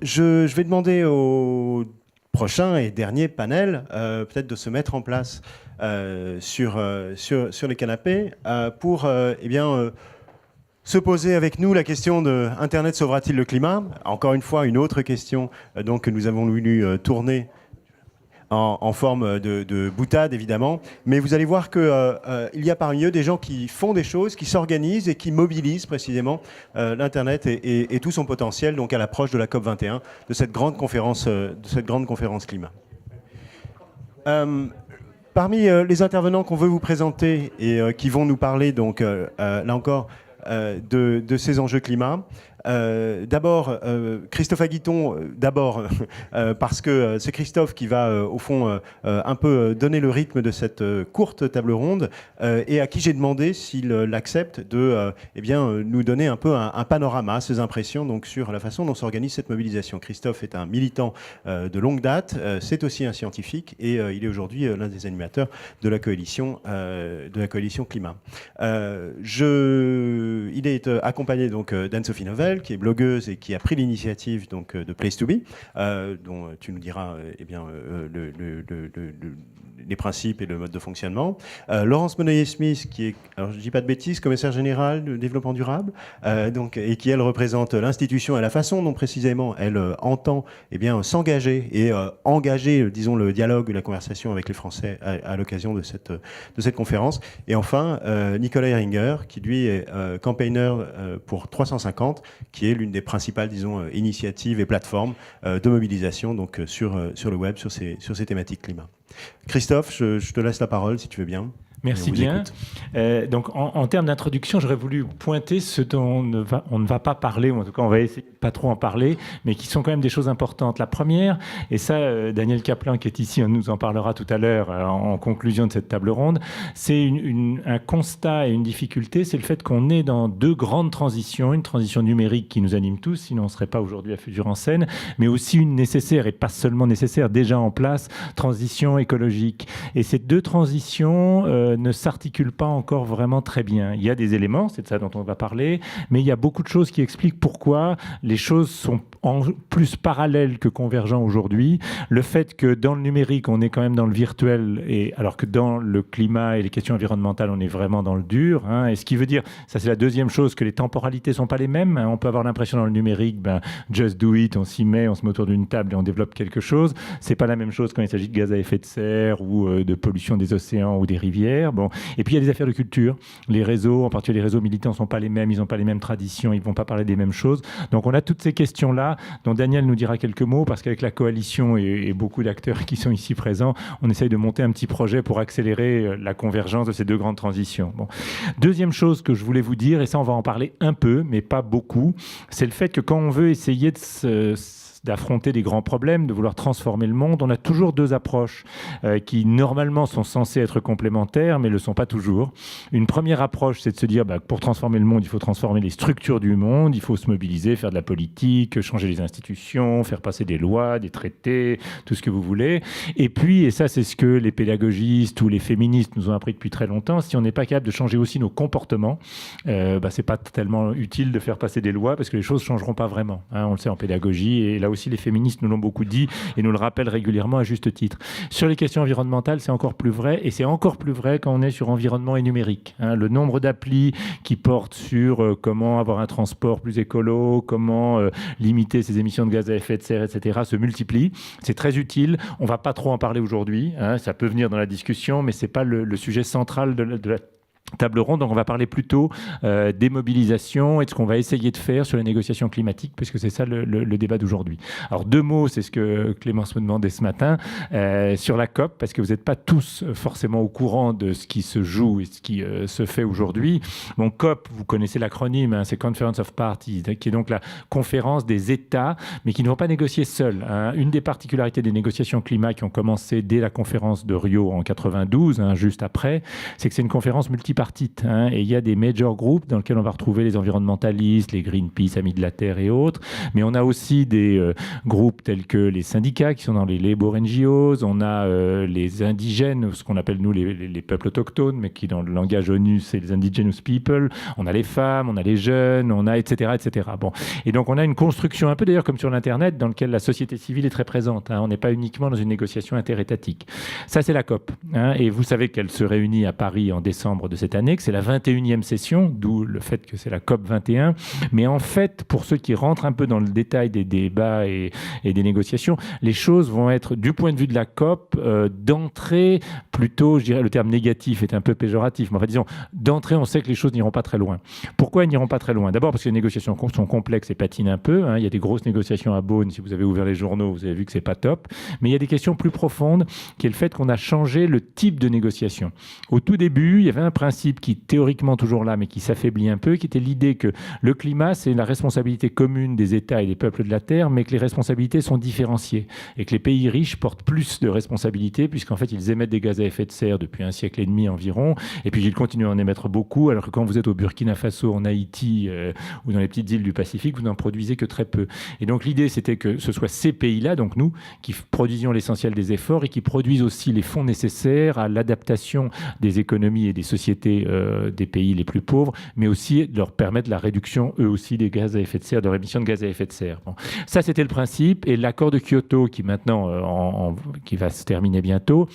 Je vais demander au prochain et dernier panel peut-être de se mettre en place sur les canapés pour se poser avec nous la question de Internet sauvera-t-il le climat? Encore une fois, une autre question donc, que nous avons voulu tourner en forme de boutade, évidemment. Mais vous allez voir qu'il y a parmi eux des gens qui font des choses, qui s'organisent et qui mobilisent précisément l'Internet et tout son potentiel donc à l'approche de la COP21, de cette grande conférence climat. Parmi les intervenants qu'on veut vous présenter et qui vont nous parler, donc, là encore, de ces enjeux climat. D'abord, Christophe Aguiton, parce que c'est Christophe qui va, au fond, un peu donner le rythme de cette courte table ronde et à qui j'ai demandé s'il accepte de nous donner un peu un panorama, ses impressions donc, sur la façon dont s'organise cette mobilisation. Christophe est un militant de longue date, c'est aussi un scientifique et il est aujourd'hui l'un des animateurs de la coalition climat. Il est accompagné donc d'Anne-Sophie Novelle, qui est blogueuse et qui a pris l'initiative donc de Place to Be, dont tu nous diras les principes et le mode de fonctionnement. Laurence Monnoyer-Smith, qui est, alors je ne dis pas de bêtises, commissaire général de développement durable, et qui elle représente l'institution et la façon dont précisément elle entend s'engager et engager, disons, le dialogue, la conversation avec les Français à l'occasion de cette conférence. Et enfin, Nicolas Heringer, qui lui est campaigner pour 350, qui est l'une des principales, disons, initiatives et plateformes de mobilisation donc, sur le web, sur ces thématiques climat. Christophe, je te laisse la parole si tu veux bien. Merci bien. Donc, en termes d'introduction, j'aurais voulu pointer ce dont on ne va pas parler, ou en tout cas on va essayer de pas trop en parler, mais qui sont quand même des choses importantes. La première, et ça, Daniel Kaplan, qui est ici, on nous en parlera tout à l'heure en conclusion de cette table ronde, c'est un constat et une difficulté, c'est le fait qu'on est dans deux grandes transitions, une transition numérique qui nous anime tous, sinon on ne serait pas aujourd'hui à Futur en scène, mais aussi une nécessaire, et pas seulement nécessaire, déjà en place, transition écologique. Et ces deux transitions ne s'articulent pas encore vraiment très bien. Il y a des éléments, c'est de ça dont on va parler, mais il y a beaucoup de choses qui expliquent pourquoi les choses sont plus parallèles que convergents aujourd'hui. Le fait que dans le numérique, on est quand même dans le virtuel, alors que dans le climat et les questions environnementales, on est vraiment dans le dur. Et ce qui veut dire, ça c'est la deuxième chose, que les temporalités ne sont pas les mêmes. On peut avoir l'impression dans le numérique, just do it, on s'y met, on se met autour d'une table et on développe quelque chose. C'est pas la même chose quand il s'agit de gaz à effet de serre ou de pollution des océans ou des rivières. Bon. Et puis il y a des affaires de culture. Les réseaux, en particulier les réseaux militants, ne sont pas les mêmes, ils n'ont pas les mêmes traditions, ils ne vont pas parler des mêmes choses. Donc on a toutes ces questions-là dont Daniel nous dira quelques mots, parce qu'avec la coalition et beaucoup d'acteurs qui sont ici présents, on essaye de monter un petit projet pour accélérer la convergence de ces deux grandes transitions. Bon. Deuxième chose que je voulais vous dire, et ça on va en parler un peu, mais pas beaucoup, c'est le fait que quand on veut essayer d'affronter des grands problèmes, de vouloir transformer le monde, on a toujours deux approches qui normalement sont censées être complémentaires, mais ne le sont pas toujours. Une première approche, c'est de se dire pour transformer le monde, il faut transformer les structures du monde, il faut se mobiliser, faire de la politique, changer les institutions, faire passer des lois, des traités, tout ce que vous voulez. Et puis, et ça c'est ce que les pédagogistes ou les féministes nous ont appris depuis très longtemps, si on n'est pas capable de changer aussi nos comportements, c'est pas tellement utile de faire passer des lois parce que les choses ne changeront pas vraiment. On le sait en pédagogie, et là aussi les féministes nous l'ont beaucoup dit et nous le rappellent régulièrement à juste titre. Sur les questions environnementales, c'est encore plus vrai, et c'est encore plus vrai quand on est sur environnement et numérique. Le nombre d'applis qui portent sur comment avoir un transport plus écolo, comment limiter ses émissions de gaz à effet de serre, etc., se multiplie. C'est très utile. On ne va pas trop en parler aujourd'hui. Ça peut venir dans la discussion, mais ce n'est pas le sujet central de la table ronde. Donc on va parler plutôt des mobilisations et de ce qu'on va essayer de faire sur les négociations climatiques, puisque c'est ça le débat d'aujourd'hui. Alors deux mots, c'est ce que Clémence me demandait ce matin, sur la COP, parce que vous n'êtes pas tous forcément au courant de ce qui se joue et ce qui se fait aujourd'hui. Bon, COP, vous connaissez l'acronyme, c'est Conference of Parties, qui est donc la conférence des États, mais qui ne vont pas négocier seuls. Une des particularités des négociations climat qui ont commencé dès la conférence de Rio en 92, juste après, c'est que c'est une conférence multipartite. multipartite, hein, et il y a des major groups dans lesquels on va retrouver les environnementalistes, les Greenpeace, Amis de la Terre et autres, mais on a aussi des groupes tels que les syndicats qui sont dans les labor NGOs, on a les indigènes, ce qu'on appelle nous les peuples autochtones, mais qui dans le langage ONU c'est les indigenous people, on a les femmes, on a les jeunes, on a etc. etc. Bon. Et donc on a une construction un peu d'ailleurs comme sur l'Internet dans lequel la société civile est très présente, hein. On n'est pas uniquement dans une négociation interétatique. Ça c'est la COP, hein, et vous savez qu'elle se réunit à Paris en décembre de cette année, que c'est la 21e session, d'où le fait que c'est la COP 21. Mais en fait, pour ceux qui rentrent un peu dans le détail des débats et des négociations, les choses vont être, du point de vue de la COP, d'entrée, plutôt, je dirais, le terme négatif est un peu péjoratif, mais enfin disons, d'entrée, on sait que les choses n'iront pas très loin. Pourquoi elles n'iront pas très loin? D'abord parce que les négociations sont complexes et patinent un peu, hein. Il y a des grosses négociations à Beaune, si vous avez ouvert les journaux, vous avez vu que c'est pas top, mais il y a des questions plus profondes, qui est le fait qu'on a changé le type de négociation. Au tout début, il y avait un principe qui est théoriquement toujours là, mais qui s'affaiblit un peu, qui était l'idée que le climat, c'est la responsabilité commune des États et des peuples de la Terre, mais que les responsabilités sont différenciées et que les pays riches portent plus de responsabilités, puisqu'en fait, ils émettent des gaz à effet de serre depuis 1 siècle et demi environ, et puis ils continuent à en émettre beaucoup, alors que quand vous êtes au Burkina Faso, en Haïti ou dans les petites îles du Pacifique, vous n'en produisez que très peu. Et donc l'idée, c'était que ce soit ces pays-là, donc nous, qui produisions l'essentiel des efforts et qui produisent aussi les fonds nécessaires à l'adaptation des économies et des sociétés des pays les plus pauvres, mais aussi de leur permettre la réduction, eux aussi, des gaz à effet de serre, de leur émission de gaz à effet de serre. Bon. Ça, c'était le principe. Et l'accord de Kyoto, qui maintenant, qui va se terminer bientôt,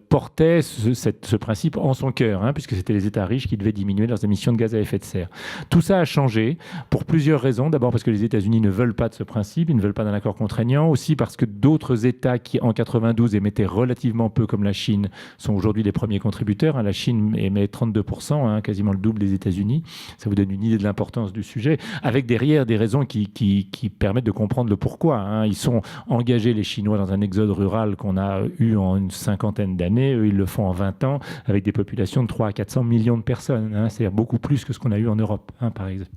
portait ce principe en son cœur, hein, puisque c'était les États riches qui devaient diminuer leurs émissions de gaz à effet de serre. Tout ça a changé pour plusieurs raisons. D'abord parce que les États-Unis ne veulent pas de ce principe, ils ne veulent pas d'un accord contraignant. Aussi parce que d'autres États qui, en 92, émettaient relativement peu, comme la Chine, sont aujourd'hui les premiers contributeurs. La Chine émet 32%, hein, quasiment le double des États-Unis. Ça vous donne une idée de l'importance du sujet, avec derrière des raisons qui permettent de comprendre le pourquoi, hein. Ils sont engagés, les Chinois, dans un exode rural qu'on a eu en une 50aine d'années. Eux, ils le font en 20 ans, avec des populations de 300 à 400 millions de personnes, hein. C'est-à-dire beaucoup plus que ce qu'on a eu en Europe, hein, par exemple.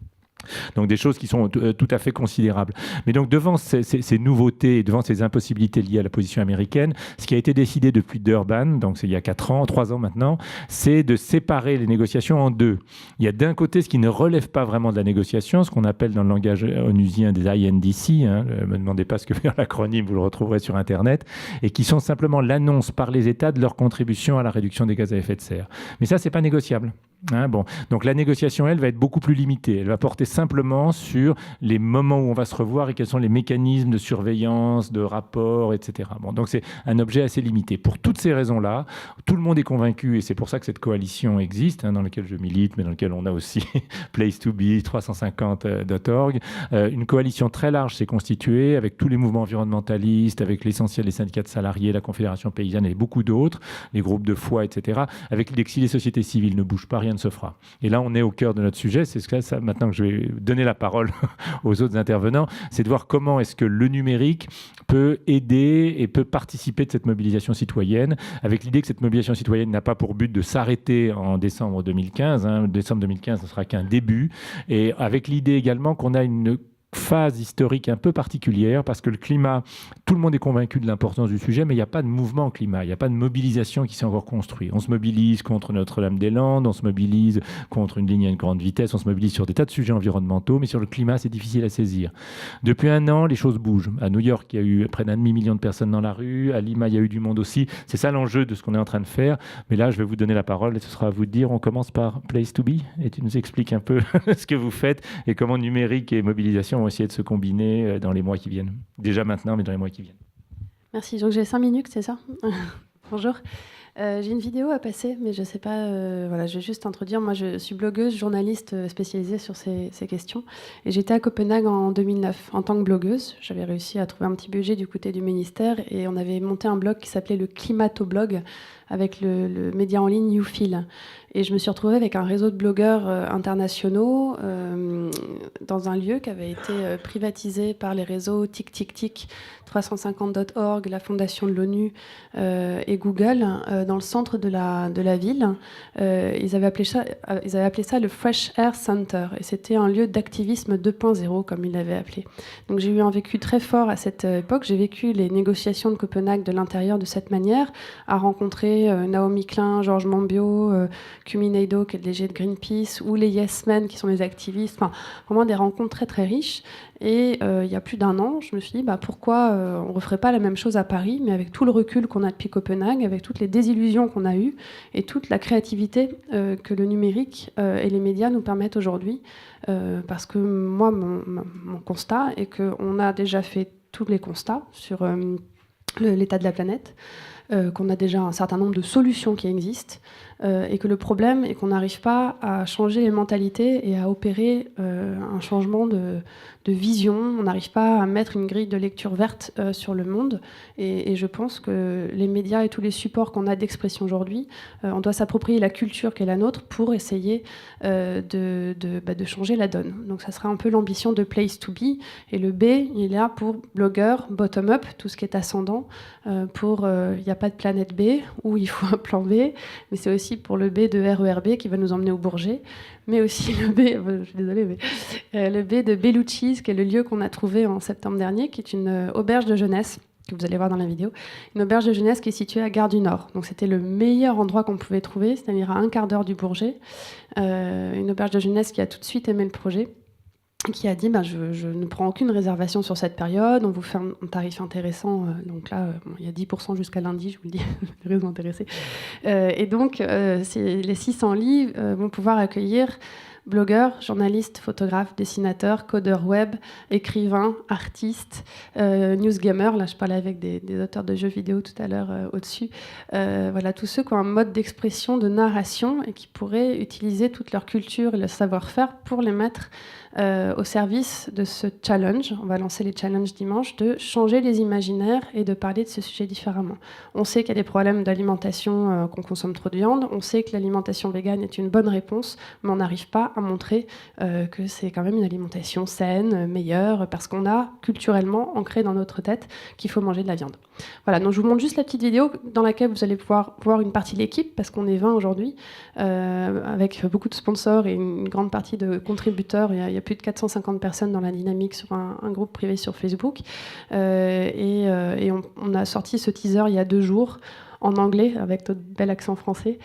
Donc des choses qui sont tout à fait considérables. Mais donc devant ces nouveautés, devant ces impossibilités liées à la position américaine, ce qui a été décidé depuis Durban, donc c'est il y a 3 ans maintenant, c'est de séparer les négociations en deux. Il y a d'un côté ce qui ne relève pas vraiment de la négociation, ce qu'on appelle dans le langage onusien des INDC, hein, ne me demandez pas ce que veut dire l'acronyme, vous le retrouverez sur Internet, et qui sont simplement l'annonce par les États de leur contribution à la réduction des gaz à effet de serre. Mais ça, c'est pas négociable. Hein, bon. Donc la négociation, elle, va être beaucoup plus limitée. Elle va porter simplement sur les moments où on va se revoir et quels sont les mécanismes de surveillance, de rapport, etc. Bon, donc c'est un objet assez limité. Pour toutes ces raisons-là, tout le monde est convaincu, et c'est pour ça que cette coalition existe, hein, dans laquelle je milite, mais dans laquelle on a aussi Place to Be, 350.org. Une coalition très large s'est constituée avec tous les mouvements environnementalistes, avec l'essentiel des syndicats de salariés, la Confédération paysanne et beaucoup d'autres, les groupes de foi, etc. Avec l'idée que si les sociétés civiles ne bougent pas, rien ne se fera. Et là, on est au cœur de notre sujet. C'est ça, maintenant que je vais donner la parole aux autres intervenants, c'est de voir comment est-ce que le numérique peut aider et peut participer de cette mobilisation citoyenne, avec l'idée que cette mobilisation citoyenne n'a pas pour but de s'arrêter en décembre 2015. Hein. Décembre 2015, ce ne sera qu'un début. Et avec l'idée également qu'on a une phase historique un peu particulière parce que le climat, tout le monde est convaincu de l'importance du sujet, mais il n'y a pas de mouvement climat, il n'y a pas de mobilisation qui s'est encore construite. On se mobilise contre Notre-Dame-des-Landes, on se mobilise contre une ligne à une grande vitesse, on se mobilise sur des tas de sujets environnementaux, mais sur le climat, c'est difficile à saisir. Depuis 1 an, les choses bougent. À New York, il y a eu près d'1,5 million de personnes dans la rue, à Lima, il y a eu du monde aussi. C'est ça l'enjeu de ce qu'on est en train de faire. Mais là, je vais vous donner la parole et ce sera à vous de dire. On commence par Place to Be et tu nous expliques un peu ce que vous faites et comment numérique et mobilisation vont essayer de se combiner dans les mois qui viennent. Déjà maintenant, mais dans les mois qui viennent. Merci. Donc j'ai 5 minutes, c'est ça? Bonjour. J'ai une vidéo à passer, mais je ne sais pas. Voilà, je vais juste introduire. Moi, je suis blogueuse, journaliste spécialisée sur ces questions. Et j'étais à Copenhague en 2009 en tant que blogueuse. J'avais réussi à trouver un petit budget du côté du ministère et on avait monté un blog qui s'appelait le Climatoblog avec le média en ligne YouFeel. Et je me suis retrouvée avec un réseau de blogueurs internationaux dans un lieu qui avait été privatisé par les réseaux TIC, 350.org, la fondation de l'ONU et Google, dans le centre de la ville. Ils avaient appelé ça le Fresh Air Center, et c'était un lieu d'activisme 2.0, comme ils l'avaient appelé. Donc j'ai eu un vécu très fort à cette époque. J'ai vécu les négociations de Copenhague de l'intérieur de cette manière, à rencontrer Naomi Klein, Georges Monbiot, Kumi Naido, qui est le DG de Greenpeace, ou les Yes Men, qui sont les activistes. Enfin, vraiment des rencontres très très riches. Et il y a plus d'1 an, je me suis dit pourquoi on ne referait pas la même chose à Paris, mais avec tout le recul qu'on a depuis Copenhague, avec toutes les désillusions qu'on a eues et toute la créativité que le numérique et les médias nous permettent aujourd'hui. Parce que moi, mon constat est qu'on a déjà fait tous les constats sur l'état de la planète, qu'on a déjà un certain nombre de solutions qui existent, et que le problème est qu'on n'arrive pas à changer les mentalités et à opérer un changement de vision. On n'arrive pas à mettre une grille de lecture verte sur le monde. Et je pense que les médias et tous les supports qu'on a d'expression aujourd'hui, on doit s'approprier la culture qui est la nôtre pour essayer de changer la donne. Donc ça sera un peu l'ambition de Place to Be. Et le B, il est là pour blogueur, bottom-up, tout ce qui est ascendant. Il n'y a pas de planète B où il faut un plan B, mais c'est aussi pour le B de RERB qui va nous emmener au Bourget, mais aussi le B, je suis désolée, mais le B de Bellucci's, qui est le lieu qu'on a trouvé en septembre dernier, qui est une auberge de jeunesse, que vous allez voir dans la vidéo, une auberge de jeunesse qui est située à Gare du Nord. Donc c'était le meilleur endroit qu'on pouvait trouver, c'est-à-dire à 1/4 d'heure du Bourget. Une auberge de jeunesse qui a tout de suite aimé le projet, qui a dit je ne prends aucune réservation sur cette période, on vous fait un tarif intéressant, donc là il y a 10% jusqu'à lundi, je vous le dis, les réseaux intéressés. Et donc les 600 lits vont pouvoir accueillir blogueurs, journalistes, photographes, dessinateurs, codeurs web, écrivains, artistes, newsgamers. Là, je parlais avec des auteurs de jeux vidéo tout à l'heure au-dessus. Voilà, tous ceux qui ont un mode d'expression, de narration et qui pourraient utiliser toute leur culture et leur savoir-faire pour les mettre au service de ce challenge. On va lancer les challenges dimanche, de changer les imaginaires et de parler de ce sujet différemment. On sait qu'il y a des problèmes d'alimentation, qu'on consomme trop de viande. On sait que l'alimentation végane est une bonne réponse, mais on n'arrive pas à montrer que c'est quand même une alimentation saine, meilleure, parce qu'on a culturellement ancré dans notre tête qu'il faut manger de la viande. Voilà, donc je vous montre juste la petite vidéo dans laquelle vous allez pouvoir voir une partie de l'équipe, parce qu'on est 20 aujourd'hui, avec beaucoup de sponsors et une grande partie de contributeurs. Il y a plus de 450 personnes dans la dynamique sur un groupe privé sur Facebook. Et on a sorti ce teaser il y a 2 jours, en anglais, avec notre bel accent français,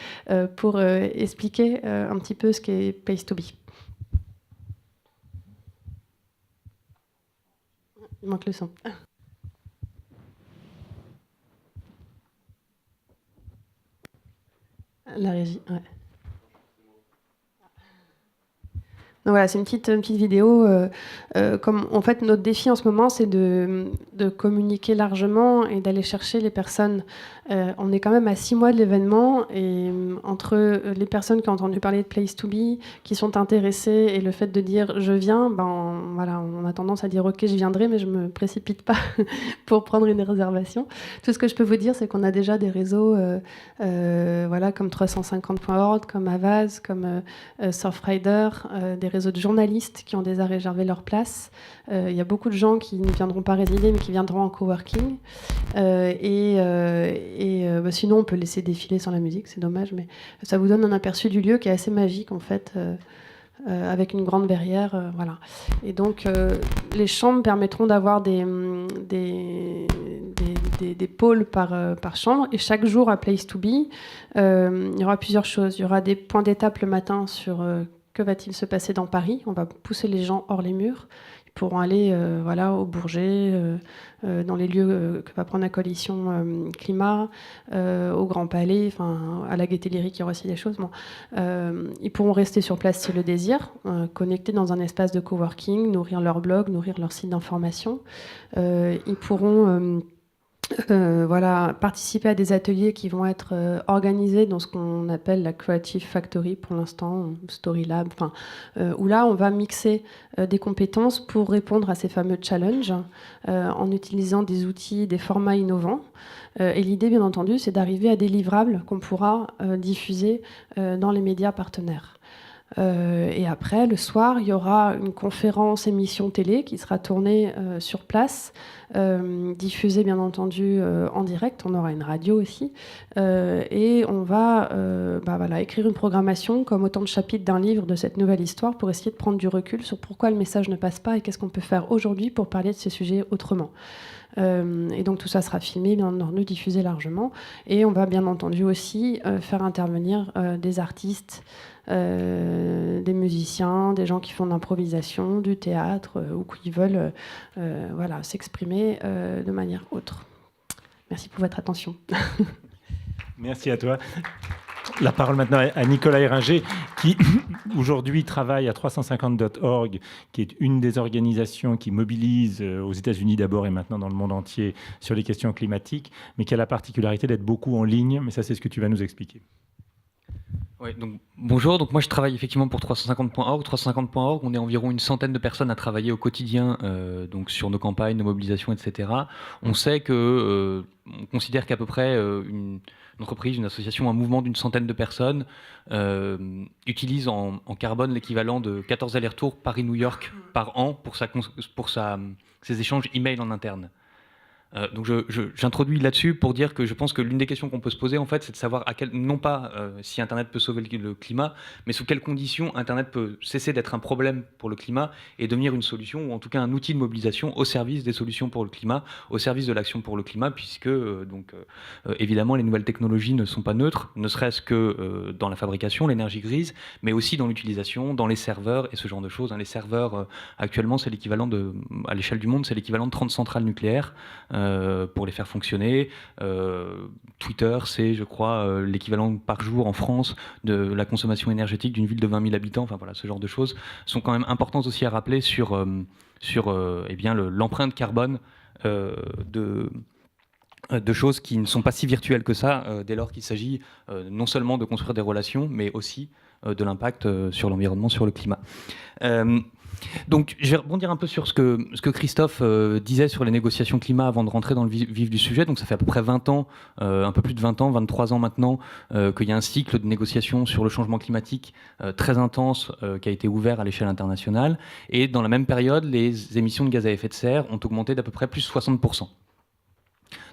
pour expliquer un petit peu ce qu'est Place to Be. Il manque le son. La régie, ouais. Donc voilà, c'est une petite vidéo. Comme, en fait, notre défi en ce moment, c'est de communiquer largement et d'aller chercher les personnes. On est quand même à 6 mois de l'événement, et entre les personnes qui ont entendu parler de Place to Be, qui sont intéressées, et le fait de dire je viens, voilà, on a tendance à dire ok, je viendrai, mais je me précipite pas pour prendre une réservation. Tout ce que je peux vous dire, c'est qu'on a déjà des réseaux, voilà, comme 350.org, comme Avaz, comme Surfrider, des réseaux de journalistes qui ont déjà réservé leur place. Il y a beaucoup de gens qui ne viendront pas résider, mais qui viendront en coworking. Sinon, on peut laisser défiler sans la musique, c'est dommage, mais ça vous donne un aperçu du lieu qui est assez magique, en fait, avec une grande verrière. Voilà. Et donc, les chambres permettront d'avoir des pôles par chambre. Et chaque jour, à Place to Be, il y aura plusieurs choses. Il y aura des points d'étape le matin sur que va-t-il se passer dans Paris. On va pousser les gens hors les murs. Ils pourront aller voilà, au Bourget, dans les lieux que va prendre la coalition climat, au Grand Palais, à la Gaîté Lyrique, il y aura aussi des choses. Bon. Ils pourront rester sur place s'ils le désirent, connectés dans un espace de coworking, nourrir leur blog, nourrir leur site d'information. Ils pourront voilà, participer à des ateliers qui vont être organisés dans ce qu'on appelle la Creative Factory pour l'instant, Story Lab, où là on va mixer des compétences pour répondre à ces fameux challenges en utilisant des outils, des formats innovants. Et l'idée, bien entendu, c'est d'arriver à des livrables qu'on pourra diffuser dans les médias partenaires. Et après, le soir, il y aura une conférence émission télé qui sera tournée sur place, diffusée bien entendu en direct. On aura une radio aussi. Et on va écrire une programmation comme autant de chapitres d'un livre de cette nouvelle histoire pour essayer de prendre du recul sur pourquoi le message ne passe pas et qu'est-ce qu'on peut faire aujourd'hui pour parler de ces sujets autrement. Et donc tout ça sera filmé, bien entendu, diffusé largement. Et on va bien entendu aussi faire intervenir des artistes, des musiciens, des gens qui font de l'improvisation, du théâtre ou qui veulent s'exprimer de manière autre. Merci pour votre attention. Merci à toi. La parole maintenant à Nicolas Héringer, qui aujourd'hui travaille à 350.org, qui est une des organisations qui mobilise aux États-Unis d'abord et maintenant dans le monde entier sur les questions climatiques, mais qui a la particularité d'être beaucoup en ligne. Mais ça, c'est ce que tu vas nous expliquer. Ouais, donc, bonjour, donc moi je travaille effectivement pour 350.org. 350.org, on est environ une centaine de personnes à travailler au quotidien donc sur nos campagnes, nos mobilisations, etc. On sait que, on considère qu'à peu près une entreprise, une association, un mouvement d'une centaine de personnes utilise en carbone l'équivalent de 14 allers-retours Paris-New York par an pour ses échanges email en interne. Donc j'introduis là-dessus pour dire que je pense que l'une des questions qu'on peut se poser, en fait, c'est de savoir non pas si Internet peut sauver le climat, mais sous quelles conditions Internet peut cesser d'être un problème pour le climat et devenir une solution, ou en tout cas un outil de mobilisation au service des solutions pour le climat, au service de l'action pour le climat, puisque évidemment les nouvelles technologies ne sont pas neutres, ne serait-ce que dans la fabrication, l'énergie grise, mais aussi dans l'utilisation, dans les serveurs et ce genre de choses. Les serveurs, actuellement, c'est l'équivalent à l'échelle du monde, c'est l'équivalent de 30 centrales nucléaires. Pour les faire fonctionner. Twitter, c'est, je crois, l'équivalent par jour en France de la consommation énergétique d'une ville de 20 000 habitants. Enfin voilà, ce genre de choses sont quand même importantes aussi à rappeler sur l'empreinte carbone de choses qui ne sont pas si virtuelles que ça, dès lors qu'il s'agit non seulement de construire des relations, mais aussi de l'impact sur l'environnement, sur le climat. Donc, je vais rebondir un peu sur ce que Christophe disait sur les négociations climat avant de rentrer dans le vif du sujet. Donc, ça fait à peu près 20 ans, un peu plus de 20 ans, 23 ans maintenant, qu'il y a un cycle de négociations sur le changement climatique très intense qui a été ouvert à l'échelle internationale. Et dans la même période, les émissions de gaz à effet de serre ont augmenté d'à peu près plus 60%.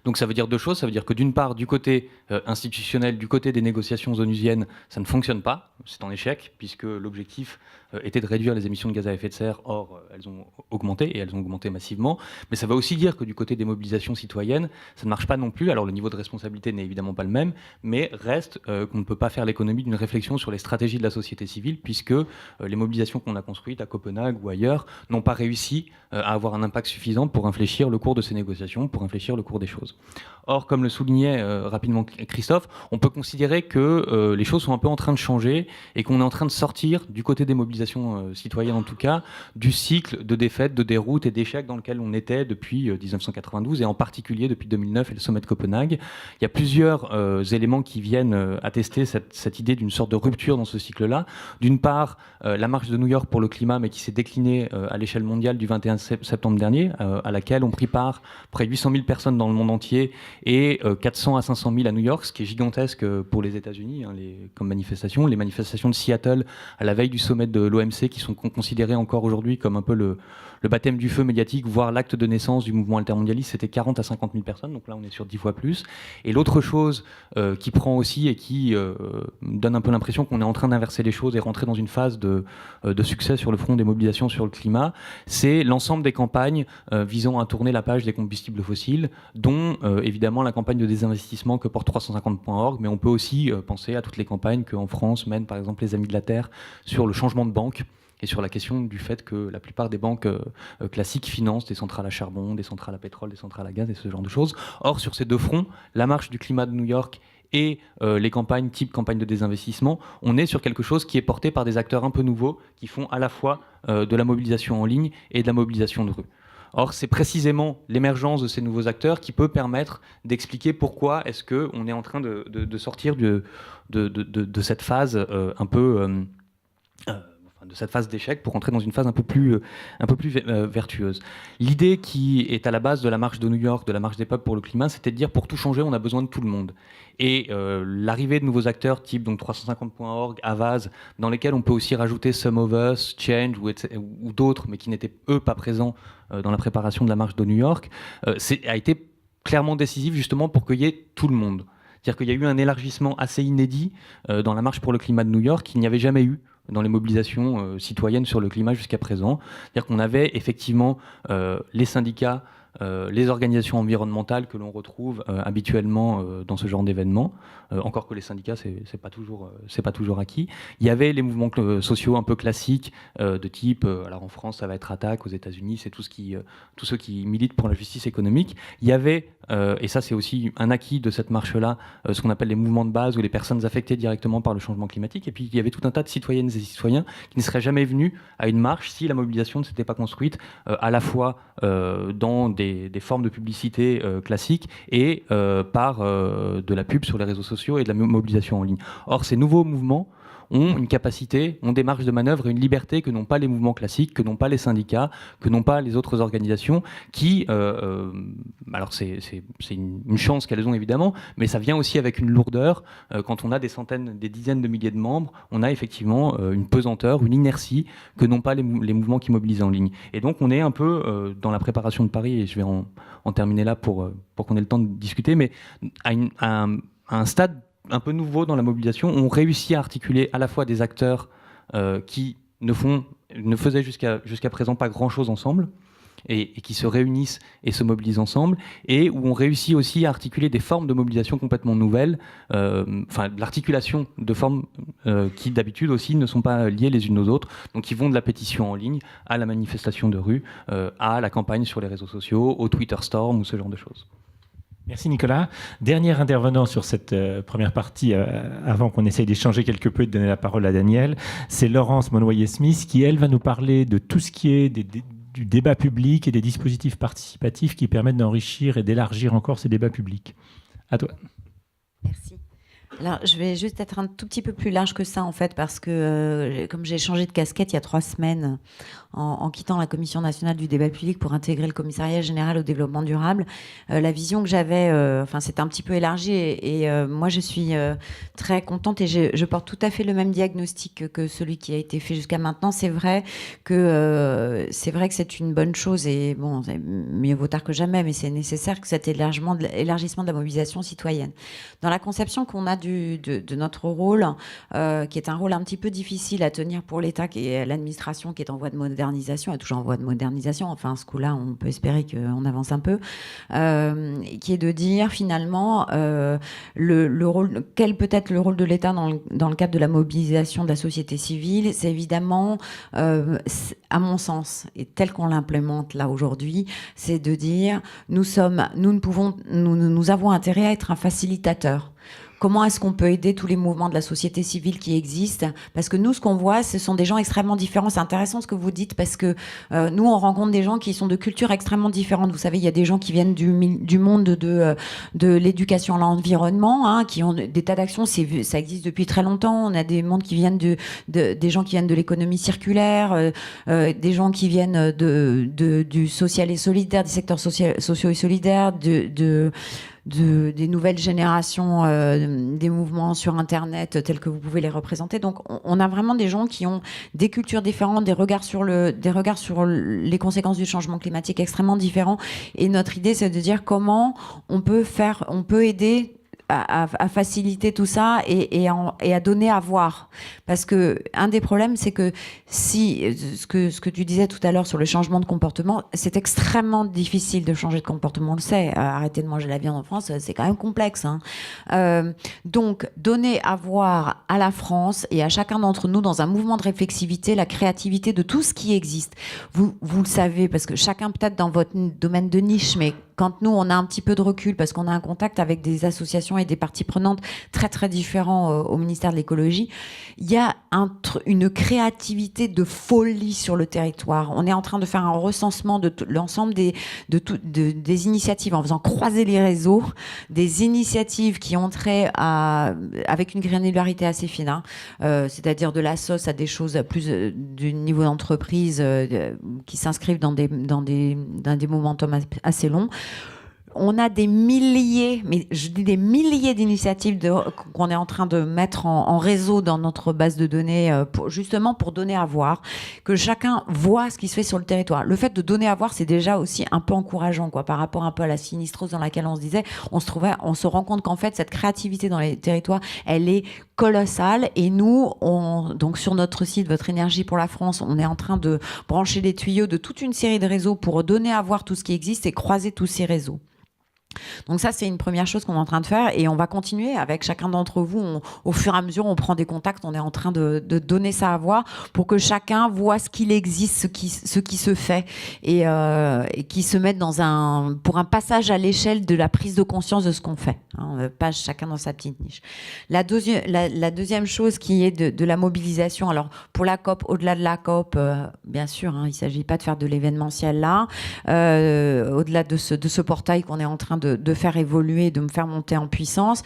Donc ça veut dire deux choses, ça veut dire que d'une part, du côté institutionnel, du côté des négociations onusiennes, ça ne fonctionne pas, c'est en échec, puisque l'objectif était de réduire les émissions de gaz à effet de serre, or elles ont augmenté, et elles ont augmenté massivement, mais ça veut aussi dire que du côté des mobilisations citoyennes, ça ne marche pas non plus, alors le niveau de responsabilité n'est évidemment pas le même, mais reste qu'on ne peut pas faire l'économie d'une réflexion sur les stratégies de la société civile, puisque les mobilisations qu'on a construites à Copenhague ou ailleurs n'ont pas réussi à avoir un impact suffisant pour infléchir le cours de ces négociations, pour infléchir le cours des choses. Or, comme le soulignait rapidement Christophe, on peut considérer que les choses sont un peu en train de changer et qu'on est en train de sortir, du côté des mobilisations citoyennes en tout cas, du cycle de défaites, de déroutes et d'échecs dans lequel on était depuis 1992 et en particulier depuis 2009 et le sommet de Copenhague. Il y a plusieurs éléments qui viennent attester cette idée d'une sorte de rupture dans ce cycle-là. D'une part, la marche de New York pour le climat, mais qui s'est déclinée à l'échelle mondiale du 21 septembre dernier, à laquelle ont pris part près de 800 000 personnes dans le monde entier et 400 à 500 000 à New York, ce qui est gigantesque pour les États-Unis comme manifestation. Les manifestations de Seattle à la veille du sommet de l'OMC, qui sont considérées encore aujourd'hui comme un peu le baptême du feu médiatique, voire l'acte de naissance du mouvement altermondialiste, c'était 40 à 50 000 personnes, donc là on est sur 10 fois plus. Et l'autre chose qui prend aussi et qui donne un peu l'impression qu'on est en train d'inverser les choses et rentrer dans une phase de succès sur le front des mobilisations sur le climat, c'est l'ensemble des campagnes visant à tourner la page des combustibles fossiles, dont évidemment la campagne de désinvestissement que porte 350.org, mais on peut aussi penser à toutes les campagnes qu'en France mènent par exemple les Amis de la Terre sur le changement de banque et sur la question du fait que la plupart des banques classiques financent des centrales à charbon, des centrales à pétrole, des centrales à gaz et ce genre de choses. Or, sur ces deux fronts, la marche du climat de New York et les campagnes type campagne de désinvestissement, on est sur quelque chose qui est porté par des acteurs un peu nouveaux qui font à la fois de la mobilisation en ligne et de la mobilisation de rue. Or, c'est précisément l'émergence de ces nouveaux acteurs qui peut permettre d'expliquer pourquoi est-ce qu'on est en train de sortir de cette phase un peu de cette phase d'échec pour entrer dans une phase un peu plus vertueuse. L'idée qui est à la base de la marche de New York, de la marche des peuples pour le climat, c'était de dire pour tout changer, on a besoin de tout le monde. Et l'arrivée de nouveaux acteurs type donc 350.org, Avaz, dans lesquels on peut aussi rajouter Some of Us, Change ou d'autres, mais qui n'étaient eux pas présents dans la préparation de la marche de New York, a été clairement décisif justement pour qu'il y ait tout le monde. C'est-à-dire qu'il y a eu un élargissement assez inédit dans la marche pour le climat de New York qu'il n'y avait jamais eu dans les mobilisations citoyennes sur le climat jusqu'à présent. C'est-à-dire qu'on avait effectivement les syndicats, les organisations environnementales que l'on retrouve habituellement dans ce genre d'événements, encore que les syndicats, c'est pas toujours acquis. Il y avait les mouvements sociaux un peu classiques de type, alors en France ça va être Attac, aux États-Unis c'est tous ceux qui militent pour la justice économique. Il y avait, et ça c'est aussi un acquis de cette marche-là, ce qu'on appelle les mouvements de base ou les personnes affectées directement par le changement climatique. Et puis il y avait tout un tas de citoyennes et citoyens qui ne seraient jamais venus à une marche si la mobilisation ne s'était pas construite à la fois dans des formes de publicité classiques et par de la pub sur les réseaux sociaux et de la mobilisation en ligne. Or, ces nouveaux mouvements ont une capacité, ont des marges de manœuvre et une liberté que n'ont pas les mouvements classiques, que n'ont pas les syndicats, que n'ont pas les autres organisations qui, alors c'est une chance qu'elles ont évidemment, mais ça vient aussi avec une lourdeur. Quand on a des centaines, des dizaines de milliers de membres, on a effectivement une pesanteur, une inertie que n'ont pas les mouvements qui mobilisent en ligne. Et donc on est un peu dans la préparation de Paris, et je vais en terminer là pour qu'on ait le temps de discuter, mais à un stade un peu nouveau dans la mobilisation, on réussit à articuler à la fois des acteurs qui ne faisaient jusqu'à présent pas grand-chose ensemble, et qui se réunissent et se mobilisent ensemble, et où on réussit aussi à articuler des formes de mobilisation complètement nouvelles, l'articulation de formes qui d'habitude aussi ne sont pas liées les unes aux autres, donc qui vont de la pétition en ligne à la manifestation de rue, à la campagne sur les réseaux sociaux, au Twitter Storm ou ce genre de choses. Merci Nicolas. Dernier intervenant sur cette première partie, avant qu'on essaye d'échanger quelque peu et de donner la parole à Daniel, c'est Laurence Monnoyer-Smith qui, elle, va nous parler de tout ce qui est du débat public et des dispositifs participatifs qui permettent d'enrichir et d'élargir encore ces débats publics. À toi. Merci. Alors, je vais juste être un tout petit peu plus large que ça, en fait, parce que comme j'ai changé de casquette il y a 3 semaines en quittant la Commission nationale du débat public pour intégrer le Commissariat général au développement durable, la vision que j'avais, c'était un petit peu élargi et moi, je suis très contente et je porte tout à fait le même diagnostic que celui qui a été fait jusqu'à maintenant. C'est vrai que c'est une bonne chose et bon, mieux vaut tard que jamais, mais c'est nécessaire que cet élargissement de la mobilisation citoyenne. Dans la conception qu'on a de notre rôle, qui est un rôle un petit peu difficile à tenir pour l'État et l'administration qui est en voie de modernisation, est toujours en voie de modernisation, enfin ce coup-là on peut espérer qu'on avance un peu, qui est de dire finalement le rôle, quel peut être le rôle de l'État dans le cadre de la mobilisation de la société civile. C'est évidemment, à mon sens, et tel qu'on l'implémente là aujourd'hui, c'est de dire nous avons intérêt à être un facilitateur. Comment est-ce qu'on peut aider tous les mouvements de la société civile qui existent? Parce que nous, ce qu'on voit, ce sont des gens extrêmement différents. C'est intéressant ce que vous dites parce que nous, on rencontre des gens qui sont de cultures extrêmement différentes. Vous savez, il y a des gens qui viennent du monde de l'éducation à l'environnement, qui ont des tas d'actions. Ça existe depuis très longtemps. On a des mondes qui viennent des gens qui viennent de l'économie circulaire, des gens qui viennent du social et solidaire, des secteurs sociaux et solidaires, des nouvelles générations, des mouvements sur Internet tels que vous pouvez les représenter. Donc, on a vraiment des gens qui ont des cultures différentes, des regards sur les conséquences du changement climatique extrêmement différents. Et notre idée, c'est de dire comment on peut aider à faciliter tout ça et à donner à voir. Parce que un des problèmes, c'est que ce que tu disais tout à l'heure sur le changement de comportement, c'est extrêmement difficile de changer de comportement, on le sait. Arrêter de manger la viande en France, c'est quand même complexe. Donc, donner à voir à la France et à chacun d'entre nous dans un mouvement de réflexivité, la créativité de tout ce qui existe. Vous le savez, parce que chacun peut-être dans votre domaine de niche, mais quand nous, on a un petit peu de recul, parce qu'on a un contact avec des associations et des parties prenantes très très différents au ministère de l'écologie. Il y a une créativité de folie sur le territoire. On est en train de faire un recensement de l'ensemble des initiatives en faisant croiser les réseaux, des initiatives qui ont trait avec une granularité assez fine, hein, c'est-à-dire de la sauce à des choses plus du niveau d'entreprise qui s'inscrivent dans des momentum assez longs. On a des milliers, mais je dis des milliers d'initiatives qu'on est en train de mettre en réseau dans notre base de données, justement pour donner à voir, que chacun voit ce qui se fait sur le territoire. Le fait de donner à voir, c'est déjà aussi un peu encourageant, quoi, par rapport un peu à la sinistrose dans laquelle on se disait, on se rend compte qu'en fait, cette créativité dans les territoires, elle est colossale. Et nous, donc sur notre site, Votre énergie pour la France, on est en train de brancher les tuyaux de toute une série de réseaux pour donner à voir tout ce qui existe et croiser tous ces réseaux. Donc ça, c'est une première chose qu'on est en train de faire et on va continuer avec chacun d'entre vous. Au fur et à mesure, on prend des contacts, on est en train de donner ça à voir pour que chacun voit ce qu'il existe, ce qui se fait et qui se mette pour un passage à l'échelle de la prise de conscience de ce qu'on fait. Hein, pas chacun dans sa petite niche. La deuxième chose qui est de la mobilisation. Alors pour la COP, au-delà de la COP, bien sûr, hein, il ne s'agit pas de faire de l'événementiel là. Au-delà de ce portail qu'on est en train de faire évoluer, de me faire monter en puissance.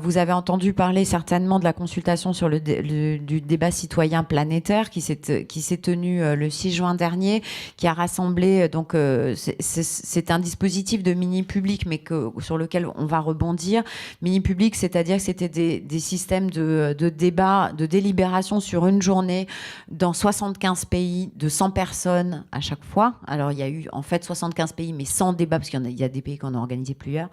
Vous avez entendu parler certainement de la consultation sur du débat citoyen planétaire qui s'est tenu le 6 juin dernier, qui a rassemblé, donc c'est un dispositif de mini-public, mais sur lequel on va rebondir. Mini-public, c'est-à-dire que c'était des systèmes de débat, de délibération sur une journée dans 75 pays de 100 personnes à chaque fois. Alors, il y a eu en fait 75 pays, mais sans débat, parce qu'il y a des pays qu'on a organisé plusieurs,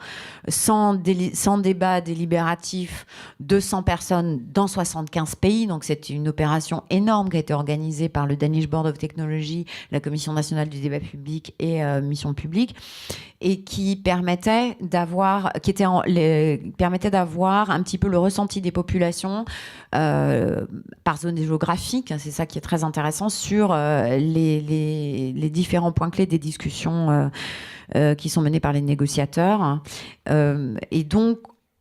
sans débat délibératif, 200 personnes dans 75 pays. Donc c'est une opération énorme qui a été organisée par le Danish Board of Technology, la Commission nationale du débat public et Mission publique, et qui permettait d'avoir un petit peu le ressenti des populations par zone géographique. C'est ça qui est très intéressant sur les différents points clés des discussions qui sont menées par les négociateurs. Et donc,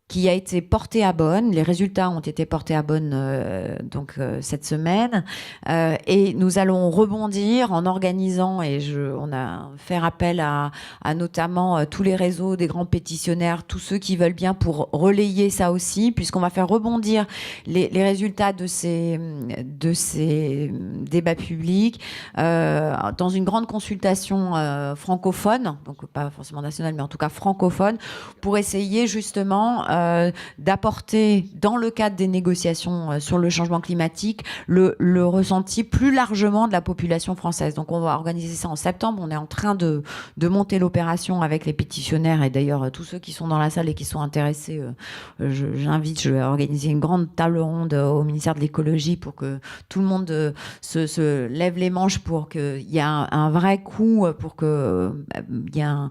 qui a été porté à Bonn. Les résultats ont été portés à Bonn cette semaine. Et nous allons rebondir en organisant, on a fait appel à notamment tous les réseaux des grands pétitionnaires, tous ceux qui veulent bien pour relayer ça aussi, puisqu'on va faire rebondir les résultats de ces débats publics dans une grande consultation francophone, donc pas forcément nationale, mais en tout cas francophone, pour essayer justement d'apporter, dans le cadre des négociations sur le changement climatique, le ressenti plus largement de la population française. Donc on va organiser ça en septembre. On est en train de monter l'opération avec les pétitionnaires et d'ailleurs tous ceux qui sont dans la salle et qui sont intéressés, je vais organiser une grande table ronde au ministère de l'écologie pour que tout le monde se lève les manches pour qu'il y ait un vrai coup, pour qu'il y ait un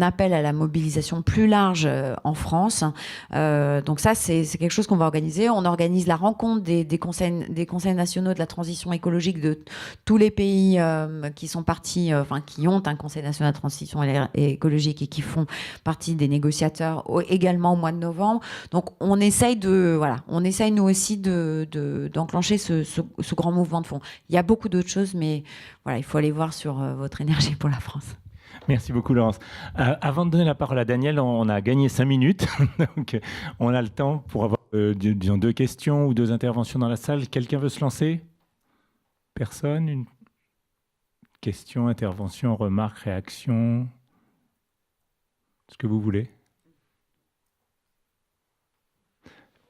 appel à la mobilisation plus large en France. Donc ça, c'est quelque chose qu'on va organiser. On organise la rencontre des conseils nationaux de la transition écologique de tous les pays qui sont partis, qui ont un conseil national de transition écologique et qui font partie des négociateurs également au mois de novembre. Donc on essaye nous aussi d'enclencher ce grand mouvement de fond. Il y a beaucoup d'autres choses, mais voilà, il faut aller voir sur Votre énergie pour la France. Merci beaucoup, Laurence. Avant de donner la parole à Daniel, on a gagné 5 minutes. Donc, on a le temps pour avoir, disons, 2 questions ou 2 interventions dans la salle. Quelqu'un veut se lancer? Personne? Une question, intervention, remarque, réaction? Ce que vous voulez.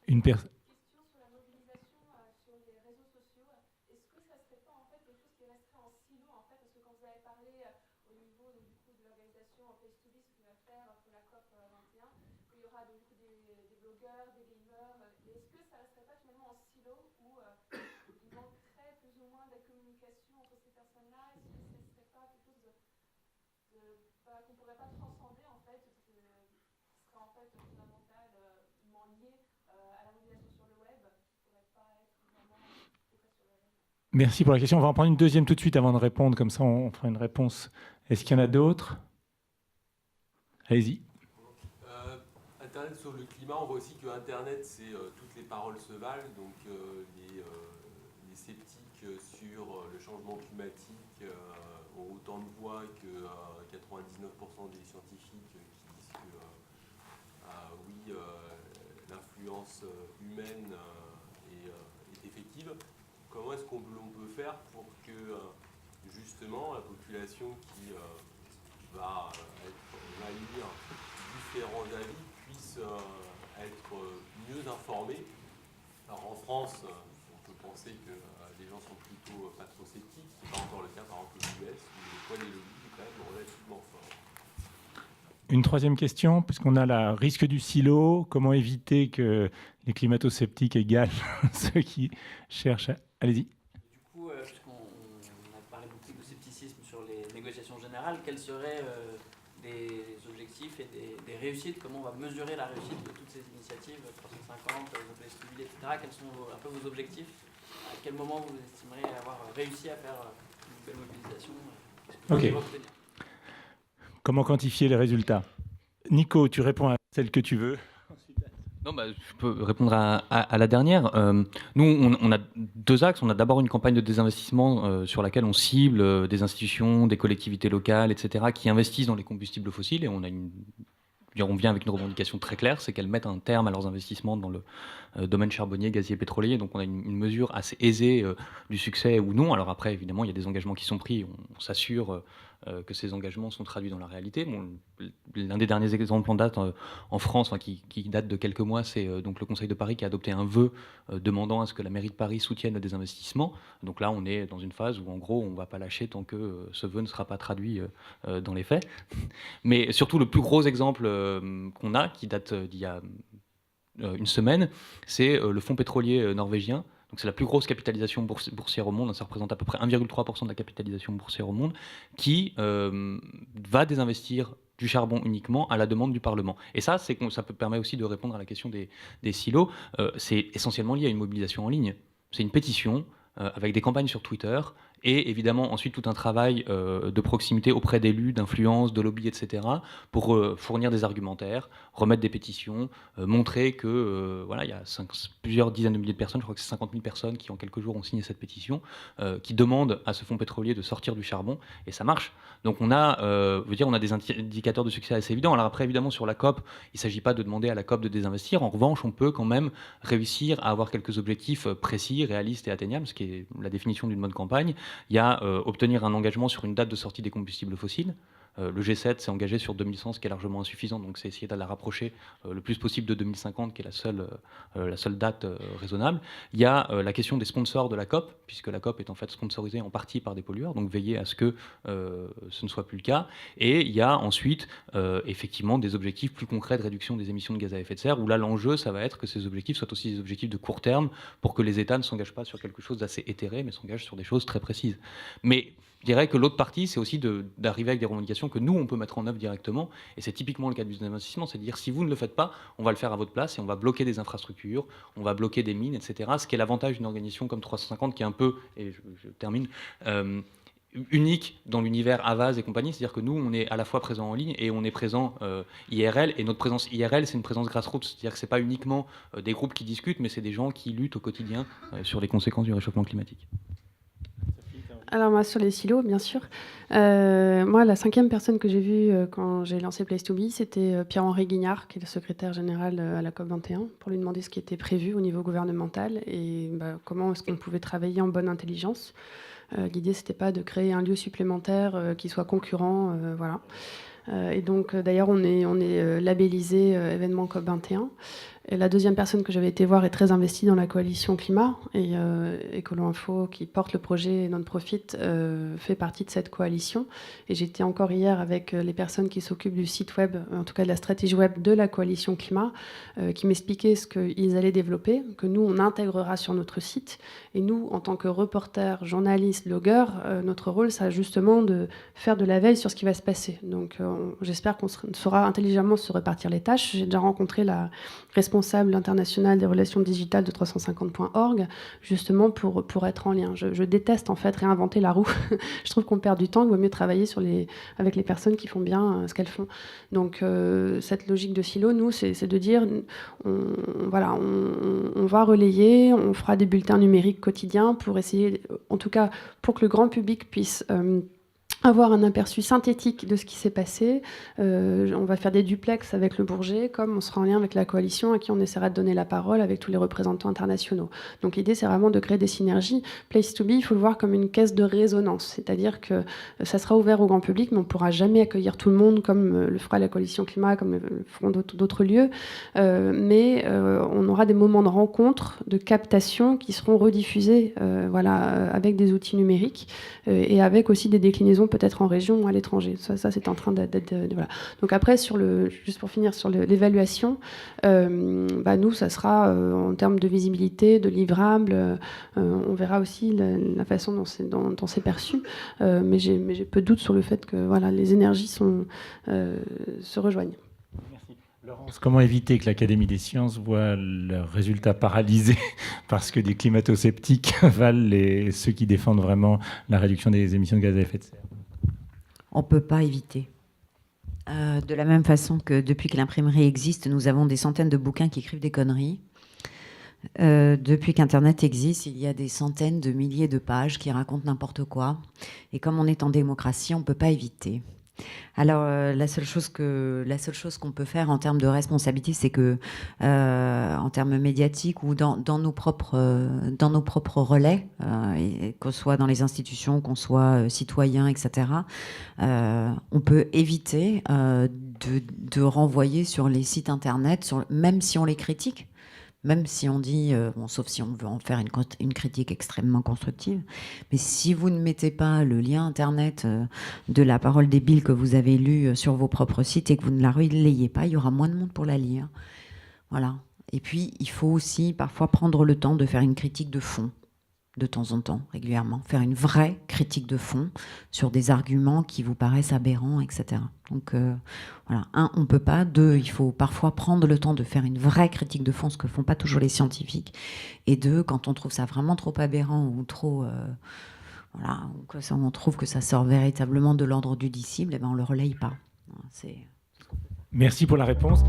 Une personne. Qu'on ne pourrait pas transcender en fait, ce serait en fait fondamentalement lié à la mobilisation sur le web, qui ne pourrait pas être vraiment fait sur le web. Merci pour la question. On va en prendre une deuxième tout de suite avant de répondre, comme ça on fera une réponse. Est-ce qu'il y en a d'autres? Allez-y. Internet sur le climat, on voit aussi que Internet, c'est toutes les paroles se valent, donc les sceptiques sur le changement climatique ont autant de voix que 99% des scientifiques qui disent que oui, l'influence humaine est effective. Comment est-ce qu'on peut faire pour que justement la population qui va lire différents avis puisse être mieux informée? Alors en France, on peut penser que les gens sont plutôt pas trop sceptiques. C'est pas encore le cas par exemple aux US où le poids des lobbies est quand même relativement fort. Une troisième question, puisqu'on a le risque du silo, comment éviter que les climato-sceptiques égalent ceux qui cherchent à... Allez-y. Du coup, puisqu'on a parlé beaucoup de scepticisme sur les négociations générales, quels seraient des objectifs et des réussites? Comment on va mesurer la réussite de toutes ces initiatives, 350, Open STB, etc. Quels sont un peu vos objectifs? À quel moment vous estimeriez avoir réussi à faire une belle mobilisation? Qu'est-ce que vous allez obtenir? Comment quantifier les résultats? Nico, tu réponds à celle que tu veux. Non, je peux répondre à la dernière. Nous, on a deux axes. On a d'abord une campagne de désinvestissement sur laquelle on cible des institutions, des collectivités locales, etc., qui investissent dans les combustibles fossiles. Et on vient avec une revendication très claire, c'est qu'elles mettent un terme à leurs investissements dans le domaine charbonnier, gazier, pétrolier. Donc on a une mesure assez aisée du succès ou non. Alors après, évidemment, il y a des engagements qui sont pris. On s'assure que ces engagements sont traduits dans la réalité. Bon, l'un des derniers exemples en date en France, qui date de quelques mois, c'est donc le Conseil de Paris qui a adopté un vœu demandant à ce que la mairie de Paris soutienne des investissements. Donc là, on est dans une phase où, en gros, on ne va pas lâcher tant que ce vœu ne sera pas traduit dans les faits. Mais surtout, le plus gros exemple qu'on a, qui date d'il y a une semaine, c'est le fonds pétrolier norvégien. Donc c'est la plus grosse capitalisation boursière au monde, ça représente à peu près 1,3% de la capitalisation boursière au monde, qui va désinvestir du charbon uniquement à la demande du Parlement. Et ça permet aussi de répondre à la question des silos. C'est essentiellement lié à une mobilisation en ligne. C'est une pétition avec des campagnes sur Twitter et évidemment ensuite tout un travail de proximité auprès d'élus, d'influence, de lobby, etc. pour fournir des argumentaires, remettre des pétitions, montrer que il y a plusieurs dizaines de milliers de personnes, je crois que c'est 50 000 personnes qui en quelques jours ont signé cette pétition, qui demandent à ce fonds pétrolier de sortir du charbon, et ça marche. Donc on a des indicateurs de succès assez évidents. Alors après, évidemment, sur la COP, il ne s'agit pas de demander à la COP de désinvestir. En revanche, on peut quand même réussir à avoir quelques objectifs précis, réalistes et atteignables, ce qui est la définition d'une bonne campagne. Il y a obtenir un engagement sur une date de sortie des combustibles fossiles. Le G7 s'est engagé sur 2100, ce qui est largement insuffisant, donc c'est essayer de la rapprocher le plus possible de 2050, qui est la seule date raisonnable. Il y a la question des sponsors de la COP, puisque la COP est en fait sponsorisée en partie par des pollueurs, donc veiller à ce que ce ne soit plus le cas. Et il y a ensuite effectivement des objectifs plus concrets de réduction des émissions de gaz à effet de serre, où là l'enjeu, ça va être que ces objectifs soient aussi des objectifs de court terme, pour que les États ne s'engagent pas sur quelque chose d'assez éthéré, mais s'engagent sur des choses très précises. Mais je dirais que l'autre partie, c'est aussi d'arriver avec des revendications que nous, on peut mettre en œuvre directement. Et c'est typiquement le cas du désinvestissement, c'est de dire si vous ne le faites pas, on va le faire à votre place et on va bloquer des infrastructures, on va bloquer des mines, etc. Ce qui est l'avantage d'une organisation comme 350 qui est un peu, et je termine, unique dans l'univers Havas et compagnie. C'est-à-dire que nous, on est à la fois présent en ligne et on est présent IRL. Et notre présence IRL, c'est une présence grassroots. C'est-à-dire que ce n'est pas uniquement des groupes qui discutent, mais c'est des gens qui luttent au quotidien sur les conséquences du réchauffement climatique. Alors moi, sur les silos, bien sûr. Moi, la 5e personne que j'ai vue quand j'ai lancé Place to Be, c'était Pierre-Henri Guignard, qui est le secrétaire général à la COP21, pour lui demander ce qui était prévu au niveau gouvernemental et comment est-ce qu'on pouvait travailler en bonne intelligence. L'idée, c'était pas de créer un lieu supplémentaire qui soit concurrent, voilà. Et donc, d'ailleurs, on est labellisé événement COP21. Et la 2e personne que j'avais été voir est très investie dans la coalition climat. Et Écolo Info, qui porte le projet Non-Profit, fait partie de cette coalition. Et j'étais encore hier avec les personnes qui s'occupent du site web, en tout cas de la stratégie web de la coalition climat, qui m'expliquaient ce qu'ils allaient développer, que nous, on intégrera sur notre site. Et nous, en tant que reporters, journalistes, blogueurs, notre rôle, c'est justement de faire de la veille sur ce qui va se passer. Donc j'espère qu'on saura intelligemment se répartir les tâches. J'ai déjà rencontré la responsable responsable international des relations digitales de 350.org, justement pour être en lien. Je déteste en fait réinventer la roue. Je trouve qu'on perd du temps, il vaut mieux travailler avec les personnes qui font bien ce qu'elles font. Donc cette logique de silo, nous, c'est de dire, on va relayer, on fera des bulletins numériques quotidiens pour essayer, en tout cas pour que le grand public puisse avoir un aperçu synthétique de ce qui s'est passé. On va faire des duplex avec le Bourget, comme on sera en lien avec la coalition à qui on essaiera de donner la parole avec tous les représentants internationaux. Donc l'idée, c'est vraiment de créer des synergies. Place to Be, il faut le voir comme une caisse de résonance, c'est-à-dire que ça sera ouvert au grand public, mais on ne pourra jamais accueillir tout le monde comme le fera la coalition climat, comme le feront d'autres lieux. Mais on aura des moments de rencontre, de captation qui seront rediffusés avec des outils numériques et avec aussi des déclinaisons peut-être en région ou à l'étranger. Ça c'est en train d'être... Voilà. Donc après, juste pour finir sur l'évaluation, nous, ça sera en termes de visibilité, de livrables, on verra aussi la façon dont c'est perçu, mais j'ai peu de doute sur le fait que les énergies se rejoignent. Merci. Laurence, comment éviter que l'Académie des sciences voit leurs résultats paralysés parce que des climato-sceptiques valent ceux qui défendent vraiment la réduction des émissions de gaz à effet de serre? On ne peut pas éviter. De la même façon que depuis que l'imprimerie existe, nous avons des centaines de bouquins qui écrivent des conneries. Depuis qu'Internet existe, il y a des centaines de milliers de pages qui racontent n'importe quoi. Et comme on est en démocratie, on ne peut pas éviter. Alors, la seule chose qu'on peut faire en termes de responsabilité, c'est que, en termes médiatiques ou dans nos propres relais, qu'on soit dans les institutions, qu'on soit citoyens, etc., on peut éviter de renvoyer sur les sites internet, même si on les critique. Même si on dit, sauf si on veut en faire une critique extrêmement constructive, mais si vous ne mettez pas le lien internet de la parole débile que vous avez lue sur vos propres sites et que vous ne la relayez pas, il y aura moins de monde pour la lire. Voilà. Et puis, il faut aussi parfois prendre le temps de faire une critique de fond, de temps en temps, régulièrement. Faire une vraie critique de fond sur des arguments qui vous paraissent aberrants, etc. Donc, voilà. 1, on ne peut pas. 2, il faut parfois prendre le temps de faire une vraie critique de fond, ce que font pas toujours les scientifiques. Et 2, quand on trouve ça vraiment trop aberrant ou trop... ou que on trouve que ça sort véritablement de l'ordre du disciple, on ne le relaye pas. Merci pour la réponse.